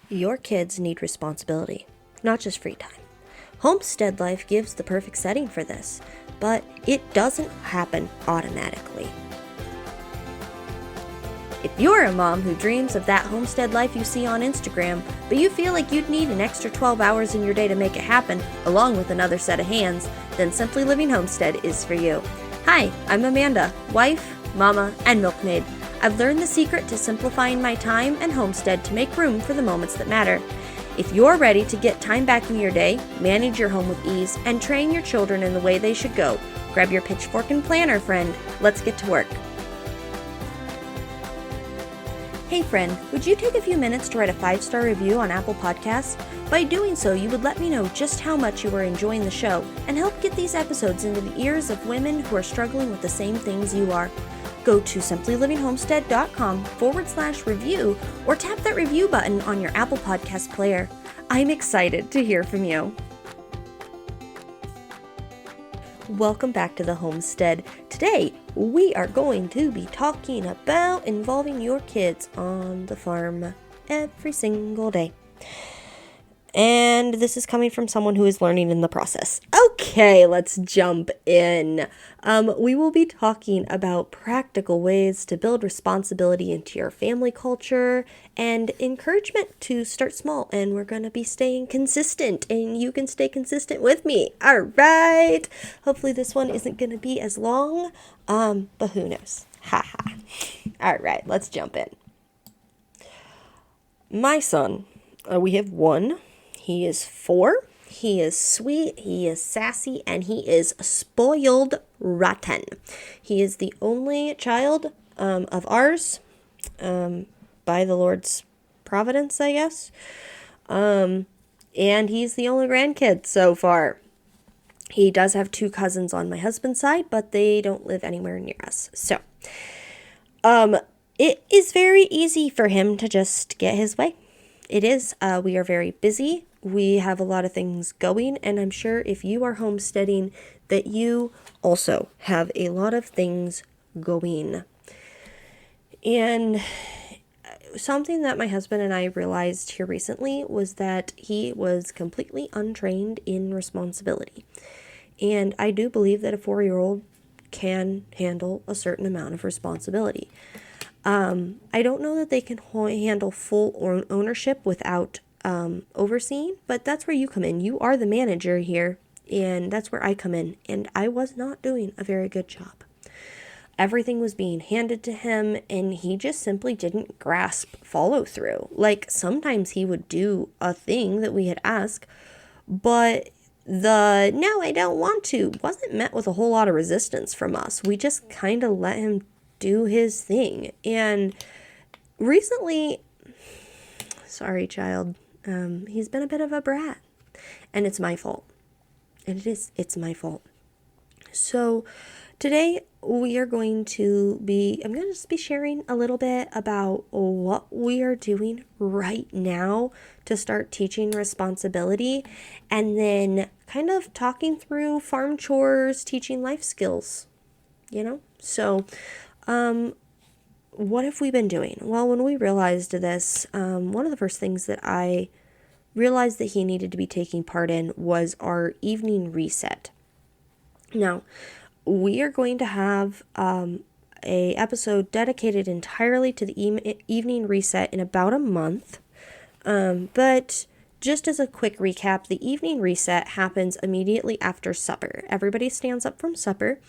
Your kids need responsibility, not just free time. Homestead life gives the perfect setting for this, but it doesn't happen automatically. If you're a mom who dreams of that homestead life you see on Instagram, but you feel like you'd need an extra 12 hours in your day to make it happen, along with another set of hands, then Simply Living Homestead is for you. Hi, I'm Amanda, wife, mama, and milkmaid. I've learned the secret to simplifying my time and homestead to make room for the moments that matter. If you're ready to get time back in your day, manage your home with ease, and train your children in the way they should go, grab your pitchfork and planner, friend. Let's get to work. Hey friend, would you take a few minutes to write a 5-star review on Apple Podcasts? By doing so, you would let me know just how much you are enjoying the show and help get these episodes into the ears of women who are struggling with the same things you are. Go to simplylivingHomestead.com/review or tap that review button on your Apple Podcast player. I'm excited to hear from you. Welcome back to the Homestead. Today, we are going to be talking about involving your kids on the farm every single day. And this is coming from someone who is learning in the process. Okay, let's jump in. We will be talking about practical ways to build responsibility into your family culture and encouragement to start small. And we're going to be staying consistent, and you can stay consistent with me. All right. Hopefully this one isn't going to be as long, but who knows? Haha. All right, let's jump in. My son, we have one. He is 4, he is sweet, he is sassy, and he is spoiled rotten. He is the only child of ours, by the Lord's providence, I guess. And he's the only grandkid so far. He does have 2 cousins on my husband's side, but they don't live anywhere near us. So, it is very easy for him to just get his way. It is. We are very busy. We have a lot of things going, and I'm sure if you are homesteading that you also have a lot of things going. And something that my husband and I realized here recently was that he was completely untrained in responsibility. And I do believe that a 4-year-old can handle a certain amount of responsibility. I don't know that they can handle full ownership without overseeing, but that's where you come in. You are the manager here, and that's where I come in, and I was not doing a very good job. Everything was being handed to him, and he just simply didn't grasp follow through. Like, sometimes he would do a thing that we had asked, but the "no, I don't want to" wasn't met with a whole lot of resistance from us. We just kind of let him do his thing. And recently, sorry child, he's been a bit of a brat, and it's my fault. And it's my fault. So today we are going to I'm going to just be sharing a little bit about what we are doing right now to start teaching responsibility, and then kind of talking through farm chores, teaching life skills, So, what have we been doing? Well, when we realized this, one of the first things that I realized that he needed to be taking part in was our evening reset. Now, we are going to have a episode dedicated entirely to the evening reset in about a month. But just as a quick recap, the evening reset happens immediately after supper. Everybody stands up from supper,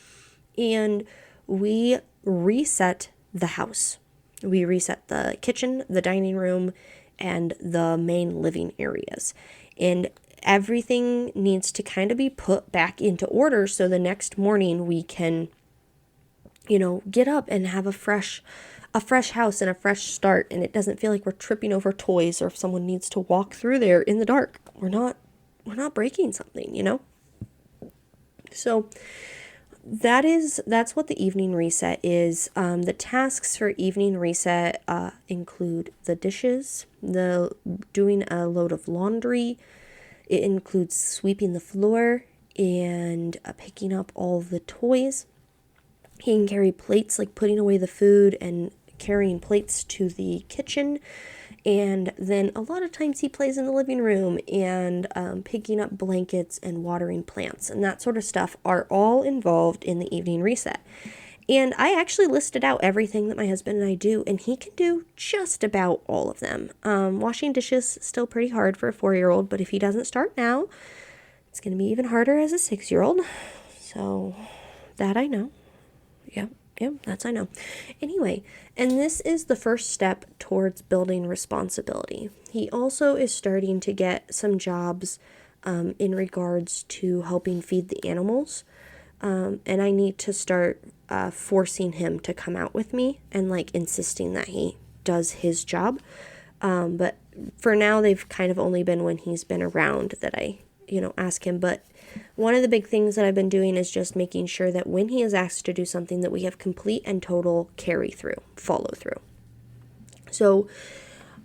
and we reset the house. We reset the kitchen, the dining room, and the main living areas. And everything needs to kind of be put back into order so the next morning we can, get up and have a fresh house and a fresh start, and it doesn't feel like we're tripping over toys, or if someone needs to walk through there in the dark, we're not breaking something, So that's what the evening reset is. The tasks for evening reset include the dishes, doing a load of laundry. It includes sweeping the floor and picking up all the toys. He can carry plates, like putting away the food and carrying plates to the kitchen, And then a lot of times he plays in the living room and picking up blankets and watering plants and that sort of stuff are all involved in the evening reset. And I actually listed out everything that my husband and I do, and he can do just about all of them. Washing dishes, still pretty hard for a 4-year-old, but if he doesn't start now, it's going to be even harder as a 6-year-old. So that I know. Yep, that's I know. Anyway, and this is the first step towards building responsibility. He also is starting to get some jobs in regards to helping feed the animals. And I need to start forcing him to come out with me and like insisting that he does his job. But for now, they've kind of only been when he's been around that I, ask him. But one of the big things that I've been doing is just making sure that when he is asked to do something that we have complete and total follow through. So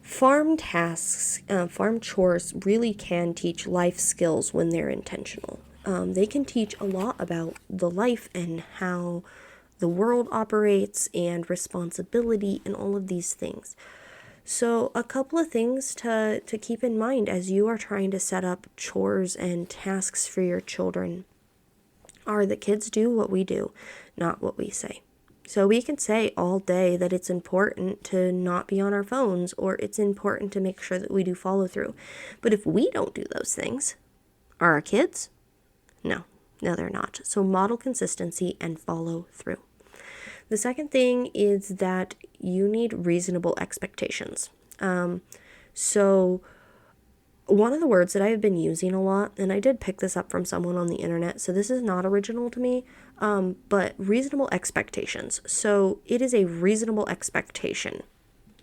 farm tasks, farm chores really can teach life skills when they're intentional. They can teach a lot about the life and how the world operates and responsibility and all of these things. So a couple of things to keep in mind as you are trying to set up chores and tasks for your children are that kids do what we do, not what we say. So we can say all day that it's important to not be on our phones or it's important to make sure that we do follow through. But if we don't do those things, are our kids? No, they're not. So model consistency and follow through. The second thing is that you need reasonable expectations. So one of the words that I have been using a lot, and I did pick this up from someone on the internet, so this is not original to me, but reasonable expectations. So it is a reasonable expectation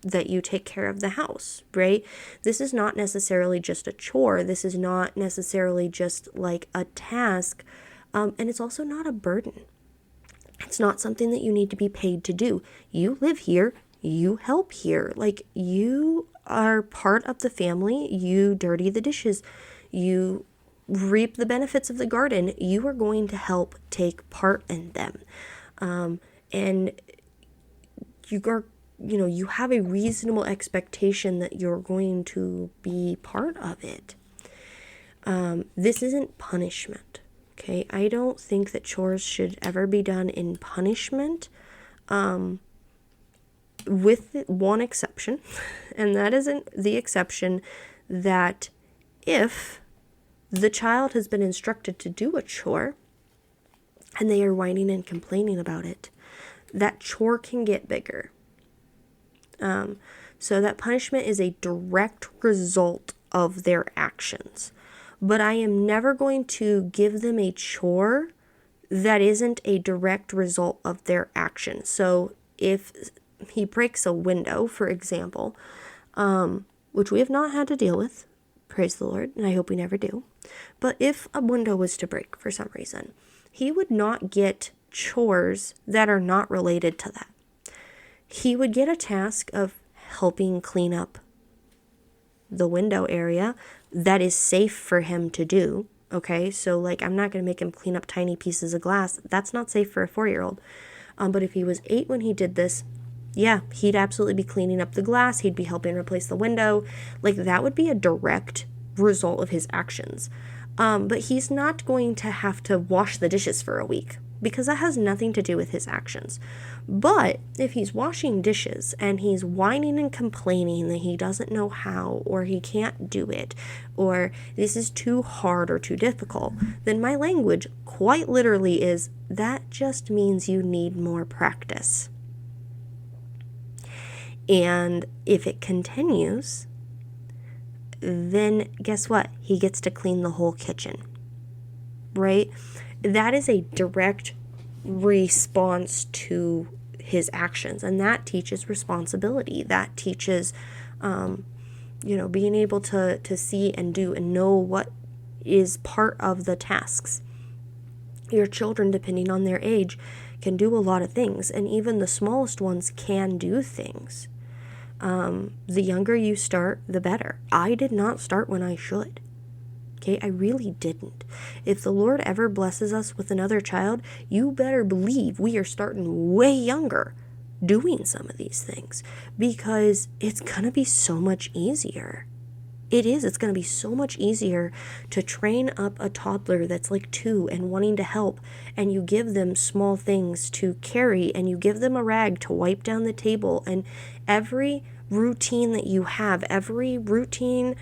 that you take care of the house, right? This is not necessarily just a chore. This is not necessarily just like a task. And it's also not a burden. It's not something that you need to be paid to do. You live here. You help here. Like, you are part of the family. You dirty the dishes. You reap the benefits of the garden. You are going to help take part in them. And you have a reasonable expectation that you're going to be part of it. This isn't punishment, okay? I don't think that chores should ever be done in punishment, with one exception, and that isn't the exception that if the child has been instructed to do a chore and they are whining and complaining about it, that chore can get bigger. So that punishment is a direct result of their actions. But I am never going to give them a chore that isn't a direct result of their action. So if he breaks a window, for example, which we have not had to deal with, praise the Lord, and I hope we never do. But if a window was to break for some reason, he would not get chores that are not related to that. He would get a task of helping clean up the window area that is safe for him to do. Okay, so like I'm not going to make him clean up tiny pieces of glass. That's not safe for a 4-year-old. But if he was 8 when he did this, yeah, he'd absolutely be cleaning up the glass. He'd be helping replace the window. Like, that would be a direct result of his actions. But he's not going to have to wash the dishes for a week because that has nothing to do with his actions. But if he's washing dishes and he's whining and complaining that he doesn't know how, or he can't do it, or this is too hard or too difficult, then my language quite literally is, that just means you need more practice. And if it continues, then guess what? He gets to clean the whole kitchen, right? That is a direct response to his actions, and that teaches responsibility. That teaches, being able to see and do and know what is part of the tasks. Your children, depending on their age, can do a lot of things, and even the smallest ones can do things. The younger you start, the better. I did not start when I should. Okay, I really didn't. If the Lord ever blesses us with another child, you better believe we are starting way younger doing some of these things, because it's going to be so much easier. It is. It's going to be so much easier to train up a toddler that's like 2 and wanting to help, and you give them small things to carry, and you give them a rag to wipe down the table, and every routine that you have, every routine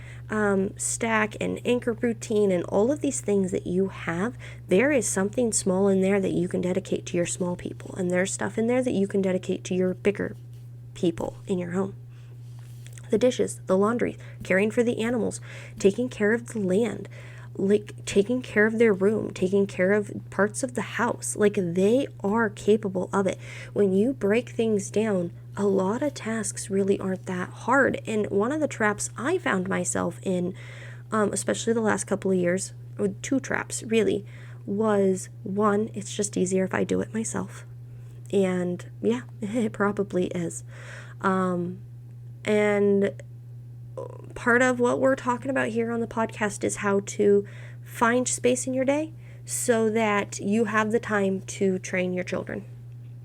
stack and anchor routine and all of these things that you have, there is something small in there that you can dedicate to your small people, and there's stuff in there that you can dedicate to your bigger people in your home. The dishes, the laundry, caring for the animals, taking care of the land, like taking care of their room, taking care of parts of the house. Like, they are capable of it. When you break things down, a lot of tasks really aren't that hard. And one of the traps I found myself in, especially the last couple of years, or 2 traps really, was one, it's just easier if I do it myself. And yeah, it probably is. And part of what we're talking about here on the podcast is how to find space in your day so that you have the time to train your children.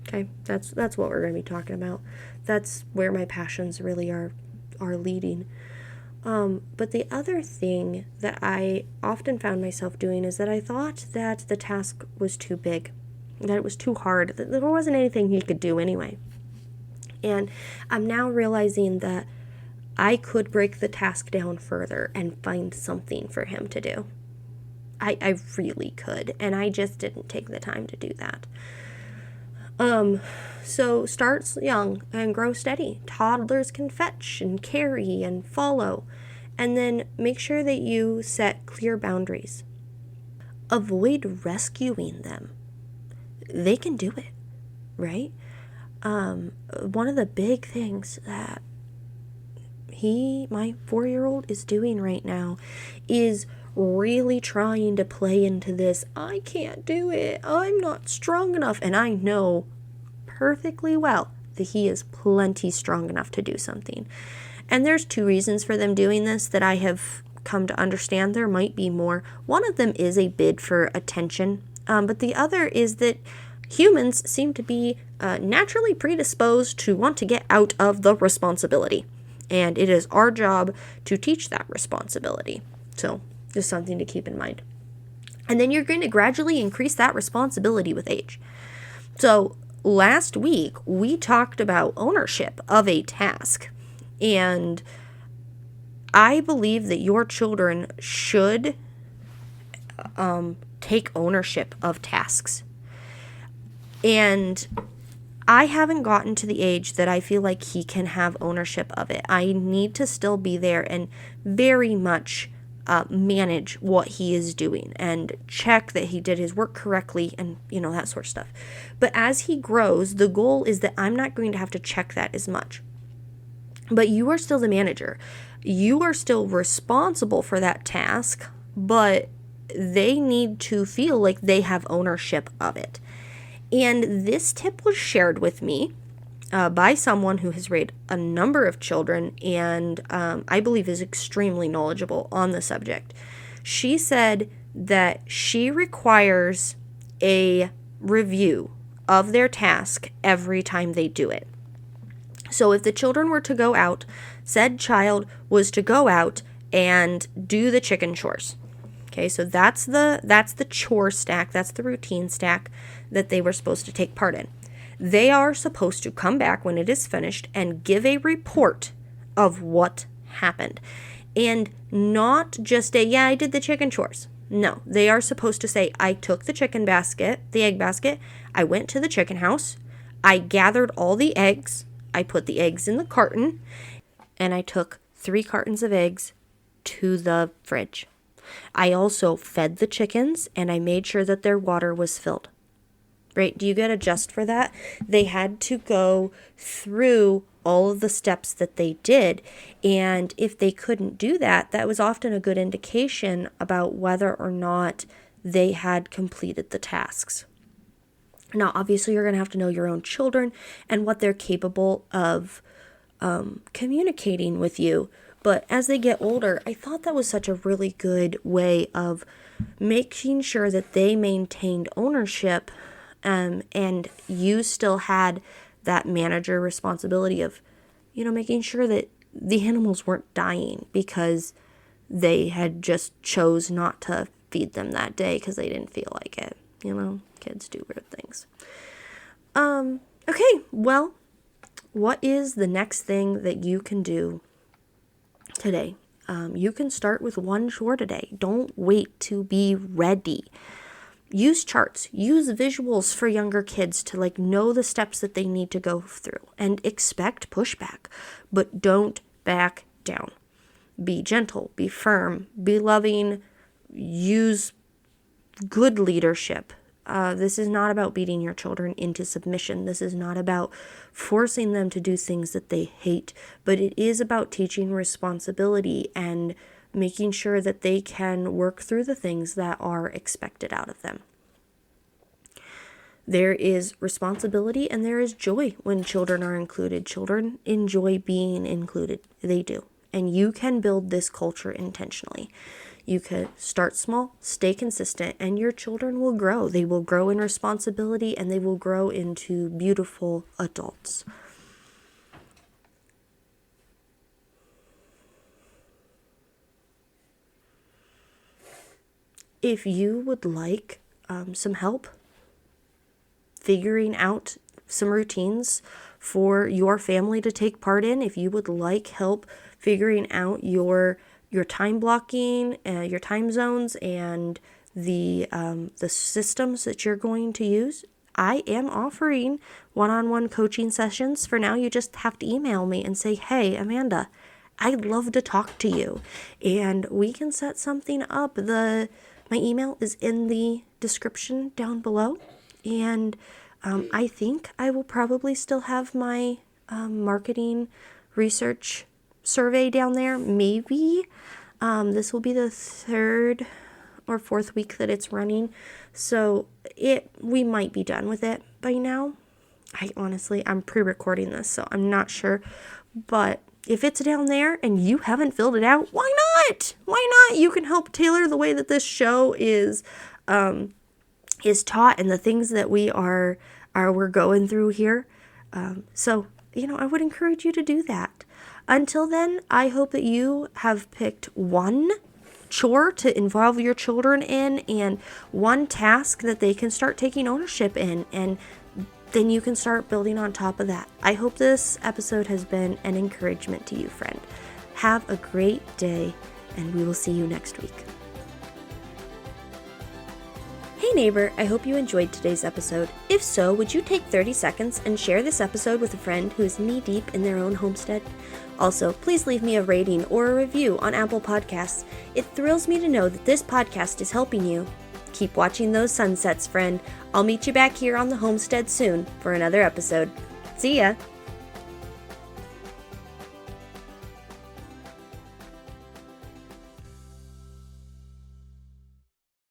Okay, that's what we're going to be talking about. That's where my passions really are leading. But the other thing that I often found myself doing is that I thought that the task was too big, that it was too hard, that there wasn't anything he could do anyway. And I'm now realizing that I could break the task down further and find something for him to do. I really could, and I just didn't take the time to do that. So start young and grow steady. Toddlers can fetch and carry and follow. And then make sure that you set clear boundaries. Avoid rescuing them. They can do it, right? One of the big things that my 4-year-old is doing right now is really trying to play into this, I can't do it, I'm not strong enough. And I know perfectly well that he is plenty strong enough to do something. And there's 2 reasons for them doing this that I have come to understand. There might be more. One of them is a bid for attention, but the other is that humans seem to be naturally predisposed to want to get out of the responsibility. And it is our job to teach that responsibility. So just something to keep in mind. And then you're going to gradually increase that responsibility with age. So last week, we talked about ownership of a task. And I believe that your children should take ownership of tasks. And I haven't gotten to the age that I feel like he can have ownership of it. I need to still be there and very much manage what he is doing and check that he did his work correctly and, that sort of stuff. But as he grows, the goal is that I'm not going to have to check that as much. But you are still the manager. You are still responsible for that task, but they need to feel like they have ownership of it. And this tip was shared with me by someone who has raised a number of children and I believe is extremely knowledgeable on the subject. She said that she requires a review of their task every time they do it. So if the children were to go out, said child was to go out and do the chicken chores. Okay, so that's the chore stack, that's the routine stack that they were supposed to take part in. They are supposed to come back when it is finished and give a report of what happened. And not just I did the chicken chores. No, they are supposed to say, I took the chicken basket, the egg basket, I went to the chicken house, I gathered all the eggs, I put the eggs in the carton, and I took 3 cartons of eggs to the fridge. I also fed the chickens and I made sure that their water was filled. Right? Do you get a just for that? They had to go through all of the steps that they did. And if they couldn't do that, that was often a good indication about whether or not they had completed the tasks. Now, obviously, you're going to have to know your own children and what they're capable of communicating with you. But as they get older, I thought that was such a really good way of making sure that they maintained ownership and you still had that manager responsibility of, making sure that the animals weren't dying because they had just chose not to feed them that day because they didn't feel like it. Kids do weird things. Okay, well, what is the next thing that you can do today? You can start with one chore today. Don't wait to be ready. Use charts, use visuals for younger kids to know the steps that they need to go through, and expect pushback, but don't back down. Be gentle, be firm, be loving, use good leadership. This is not about beating your children into submission. This is not about forcing them to do things that they hate, but it is about teaching responsibility and making sure that they can work through the things that are expected out of them. There is responsibility and there is joy when children are included. Children enjoy being included. They do. And you can build this culture intentionally. You could start small, stay consistent, and your children will grow. They will grow in responsibility and they will grow into beautiful adults. If you would like some help figuring out some routines for your family to take part in, if you would like help figuring out your time blocking, your time zones, and the systems that you're going to use, I am offering one-on-one coaching sessions. For now, you just have to email me and say, hey, Amanda, I'd love to talk to you. And we can set something up. My email is in the description down below. And I think I will probably still have my marketing research survey down there. Maybe this will be the 3rd or 4th week that it's running. So we might be done with it by now. I'm pre-recording this, so I'm not sure. But if it's down there and you haven't filled it out, why not? Why not? You can help tailor the way that this show is taught and the things that we're going through here. So I would encourage you to do that. Until then, I hope that you have picked one chore to involve your children in and one task that they can start taking ownership in, and then you can start building on top of that. I hope this episode has been an encouragement to you, friend. Have a great day, and we will see you next week. Hey neighbor, I hope you enjoyed today's episode. If so, would you take 30 seconds and share this episode with a friend who is knee-deep in their own homestead? Also, please leave me a rating or a review on Apple Podcasts. It thrills me to know that this podcast is helping you. Keep watching those sunsets, friend. I'll meet you back here on the homestead soon for another episode. See ya!